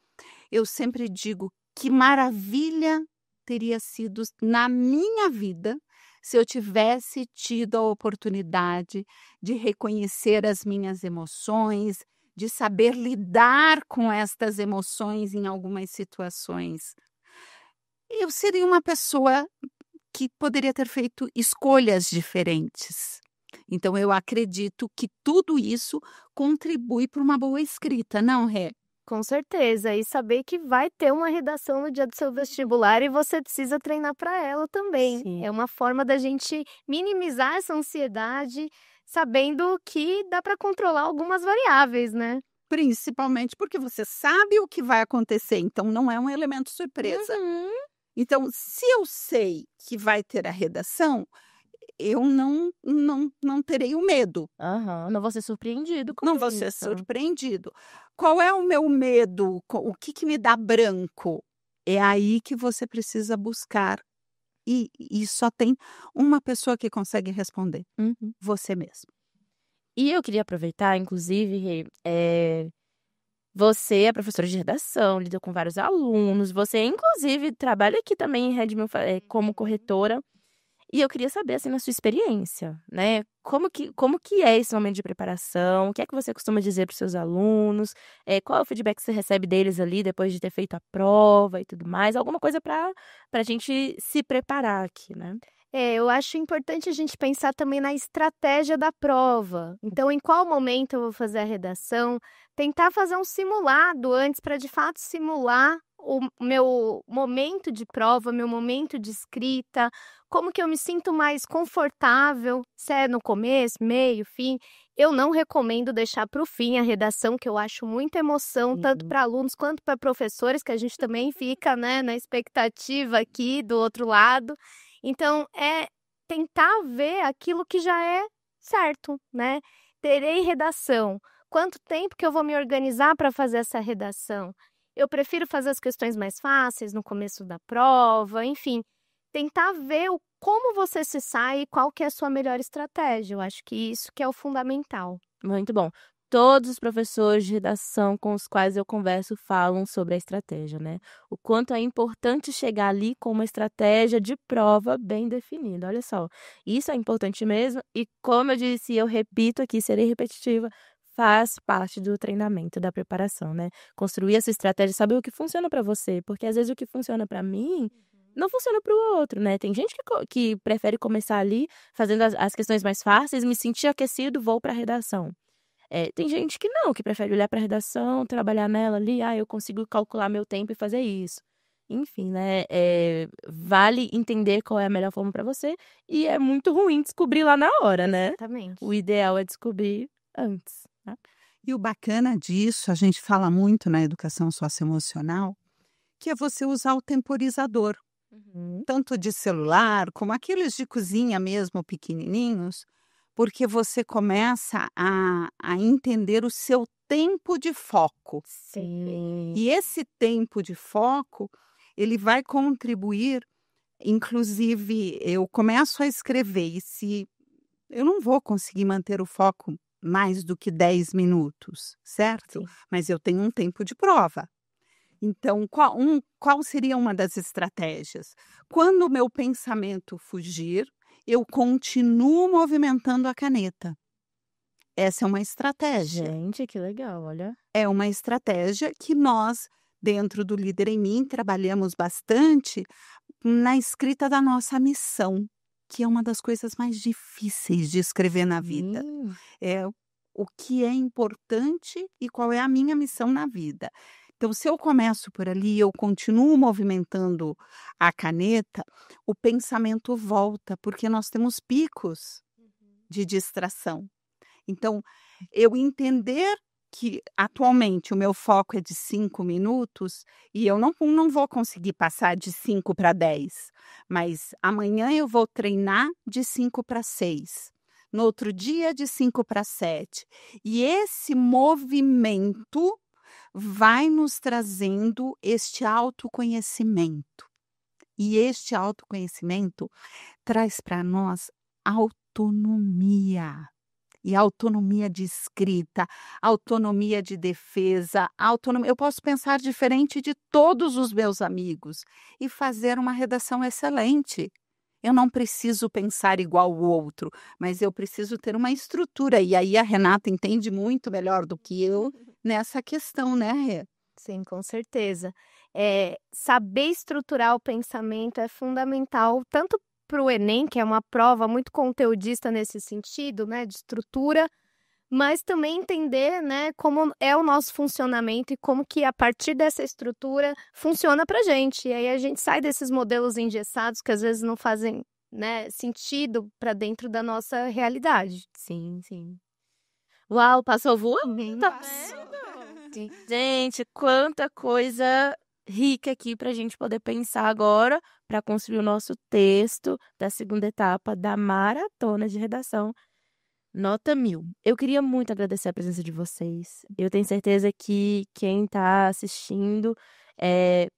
S3: eu sempre digo que maravilha teria sido na minha vida se eu tivesse tido a oportunidade de reconhecer as minhas emoções, de saber lidar com estas emoções em algumas situações. Eu seria uma pessoa que poderia ter feito escolhas diferentes. Então, eu acredito que tudo isso contribui para uma boa escrita, não, Rê?
S2: Com certeza, e saber que vai ter uma redação no dia do seu vestibular e você precisa treinar para ela também.
S1: Sim.
S2: É uma forma da gente minimizar essa ansiedade, sabendo que dá para controlar algumas variáveis, né?
S3: Principalmente porque você sabe o que vai acontecer, então não é um elemento surpresa.
S2: Uhum.
S3: Então, se eu sei que vai ter a redação, eu não terei o medo,
S1: Aham, não vou ser surpreendido com
S3: não vou ser
S1: isso.
S3: surpreendido. Qual é o meu medo? O que me dá branco? É aí que você precisa buscar. E só tem uma pessoa que consegue responder,
S1: Uhum.
S3: você mesmo.
S1: E eu queria aproveitar, inclusive, Rê, você é professora de redação, lida com vários alunos, você inclusive trabalha aqui também em Redmond como corretora. E eu queria saber, assim, na sua experiência, né, como que é esse momento de preparação? O que é que você costuma dizer para os seus alunos? Qual é o feedback que você recebe deles ali depois de ter feito a prova e tudo mais? Alguma coisa para a gente se preparar aqui, né?
S2: Eu acho importante a gente pensar também na estratégia da prova. Então, em qual momento eu vou fazer a redação? Tentar fazer um simulado antes para de fato simular o meu momento de prova, meu momento de escrita, como que eu me sinto mais confortável, se é no começo, meio, fim. Eu não recomendo deixar para o fim a redação, que eu acho muita emoção, tanto para alunos quanto para professores, que a gente também fica, né, na expectativa aqui do outro lado. Então, é tentar ver aquilo que já é certo, né? Terei redação. Quanto tempo que eu vou me organizar para fazer essa redação? Eu prefiro fazer as questões mais fáceis no começo da prova, enfim, tentar ver como você se sai e qual que é a sua melhor estratégia. Eu acho que isso que é o fundamental.
S1: Muito bom. Todos os professores de redação com os quais eu converso falam sobre a estratégia, né? O quanto é importante chegar ali com uma estratégia de prova bem definida. Olha só, isso é importante mesmo. E como eu disse, eu repito aqui, serei repetitiva, faz parte do treinamento, da preparação, né? Construir essa estratégia, saber o que funciona para você, porque às vezes o que funciona para mim não funciona para o outro, né? Tem gente que prefere começar ali fazendo as questões mais fáceis, me sentir aquecido, vou para a redação. Tem gente que não, que prefere olhar para a redação, trabalhar nela ali, eu consigo calcular meu tempo e fazer isso. Enfim, né, vale entender qual é a melhor forma para você e é muito ruim descobrir lá na hora, né.
S2: Exatamente.
S1: O ideal é descobrir antes, né.
S3: E o bacana disso, a gente fala muito na educação socioemocional, que é você usar o temporizador, tanto de celular como aqueles de cozinha mesmo pequenininhos, porque você começa a entender o seu tempo de foco.
S1: Sim.
S3: E esse tempo de foco, ele vai contribuir, inclusive, eu começo a escrever e se eu não vou conseguir manter o foco mais do que 10 minutos, certo?
S1: Sim.
S3: Mas eu tenho um tempo de prova. Então, qual seria uma das estratégias? Quando o meu pensamento fugir, eu continuo movimentando a caneta. Essa é uma estratégia.
S1: Gente, que legal, olha.
S3: É uma estratégia que nós, dentro do Líder em Mim, trabalhamos bastante na escrita da nossa missão, que é uma das coisas mais difíceis de escrever na vida. É o que é importante e qual é a minha missão na vida. Então, se eu começo por ali, eu continuo movimentando a caneta, o pensamento volta, porque nós temos picos de distração. Então, eu entender que atualmente o meu foco é de 5 minutos e eu não vou conseguir passar de 5 para 10, mas amanhã eu vou treinar de 5 para 6, no outro dia de 5 para 7. E esse movimento vai nos trazendo este autoconhecimento. E este autoconhecimento traz para nós autonomia. E autonomia de escrita, autonomia de defesa, autonomia. Eu posso pensar diferente de todos os meus amigos e fazer uma redação excelente. Eu não preciso pensar igual o outro, mas eu preciso ter uma estrutura. E aí a Renata entende muito melhor do que eu nessa questão, né, Rê?
S2: Sim, com certeza. Saber estruturar o pensamento é fundamental, tanto para o Enem, que é uma prova muito conteudista nesse sentido, né, de estrutura, mas também entender, né, como é o nosso funcionamento e como que a partir dessa estrutura funciona para a gente. E aí a gente sai desses modelos engessados que às vezes não fazem, né, sentido para dentro da nossa realidade.
S1: Sim, sim. Uau, passou voando, tá
S3: Passou.
S1: vendo? Gente, quanta coisa rica aqui para a gente poder pensar agora para construir o nosso texto da segunda etapa da maratona de redação. Nota 1000. Eu queria muito agradecer a presença de vocês. Eu tenho certeza que quem está assistindo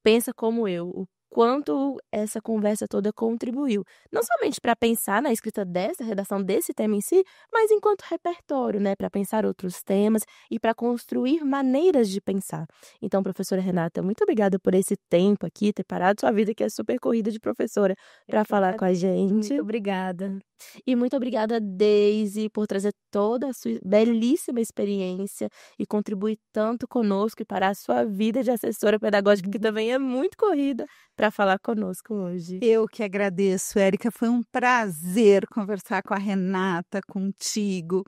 S1: pensa como eu, o quanto essa conversa toda contribuiu. Não somente para pensar na escrita dessa redação, desse tema em si, mas enquanto repertório, né? Para pensar outros temas e para construir maneiras de pensar. Então, professora Renata, muito obrigada por esse tempo aqui, ter parado sua vida, que é super corrida de professora, para falar com a gente.
S2: Muito obrigada.
S1: E muito obrigada, Deise, por trazer toda a sua belíssima experiência e contribuir tanto conosco e para a sua vida de assessora pedagógica, que também é muito corrida, para falar conosco hoje.
S3: Eu que agradeço, Érica. Foi um prazer conversar com a Renata, contigo.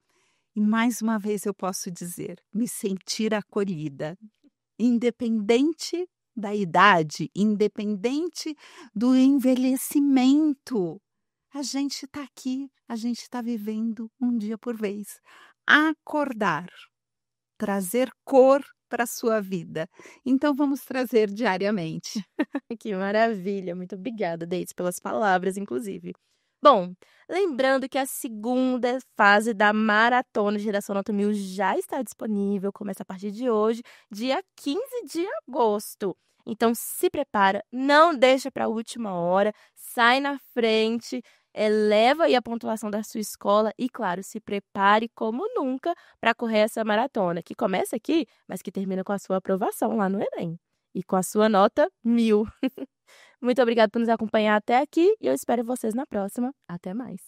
S3: E mais uma vez eu posso dizer, me sentir acolhida, independente da idade, independente do envelhecimento. A gente está aqui, a gente está vivendo um dia por vez. Acordar, trazer cor para a sua vida. Então vamos trazer diariamente.
S1: Que maravilha! Muito obrigada, Deise, pelas palavras, inclusive. Bom, lembrando que a segunda fase da Maratona de Redação Nota 1000 já está disponível, começa a partir de hoje, dia 15 de agosto. Então se prepara, não deixa para a última hora, sai na frente, eleva aí a pontuação da sua escola e, claro, se prepare como nunca para correr essa maratona, que começa aqui, mas que termina com a sua aprovação lá no Enem. E com a sua nota 1000. Muito obrigada por nos acompanhar até aqui e eu espero vocês na próxima. Até mais.